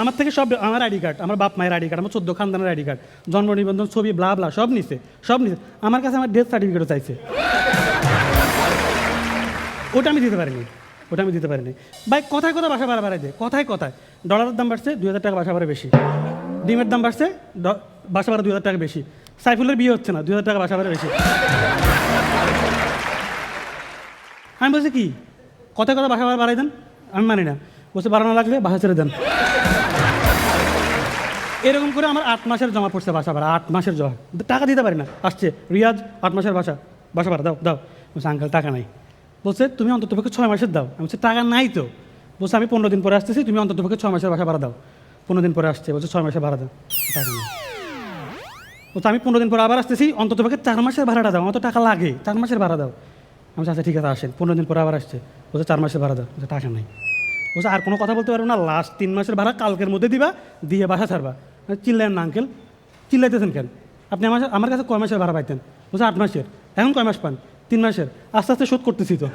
আমার থেকে সব, আমার আইডি কার্ড, আমার বাপ মায়ের আইডি কার্ড, আমার 14 খানদানের আইডি কার্ড, জন্ম নিবন্ধন, ছবি, ব্লা ব্লা সব নিছে। আমার কাছে আমার ডেথ সার্টিফিকেটও চাইছে। ওটা আমি দিতে পারিনি। ভাই কথায় বাসা ভাড়া বাড়াই দেয়, কথায় ডলারের দাম বাড়ছে, 2000 টাকা বাসা ভাড়া বেশি। ডিমের দাম বাড়ছে, বাসা ভাড়া 2000 টাকা বেশি। সাইফুলের বিয়ে হচ্ছে না, 2000 টাকা বাসা ভাড়া বেশি। আমি বলছি কি কথায় বাসা ভাড়া বাড়াই দেন, আমি মানি না। বলছে বাড়ানো লাগলে বাসা ছেড়ে দেন। এরকম করে আমার 8 মাসের জমা পড়ছে বাসা ভাড়া, 8 মাসের জমা, টাকা দিতে পারি না। আসছে রিয়াজ 8 মাসের বাসা ভাড়া দাও। বলছে আঙ্কেল টাকা নাই। বলছে তুমি অন্ততপক্ষে 6 মাসের দাও। আমি বলছি টাকা নাই তো। বলছে আমি 15 দিন পরে আসতেছি, তুমি অন্ততপক্ষে 6 মাসের বাসা ভাড়া দাও। 15 দিন পরে আসছে, বলছে 6 মাসের ভাড়া দাও, টাকা নেই। বলছে আমি 15 দিন পরে আবার আসতেছি, অন্ততপক্ষে 4 মাসের ভাড়াটা দাও, আমার তো টাকা লাগে, 4 মাসের ভাড়া দাও। আমি বলছি আচ্ছা ঠিক আছে আসেন। 15 দিন পরে আবার আসছে, বলছে 4 মাসের ভাড়া দাও, বলছে টাকা নেই। বলছে আর কোনো কথা বলতে পারবো না, লাস্ট 3 মাসের ভাড়া কালকের মধ্যে দিবা, দিয়ে বাসা ছাড়বা। চিল্লেন না আঙ্কেল, চিল্লাইতেছেন কেন? আপনি আমার কাছে কয় মাসের ভাড়া পাইতেন? বলছে 8 মাসের। এখন কয় মাস পান? 3 মাসের। আস্তে আস্তে শোধ করতেছি তো।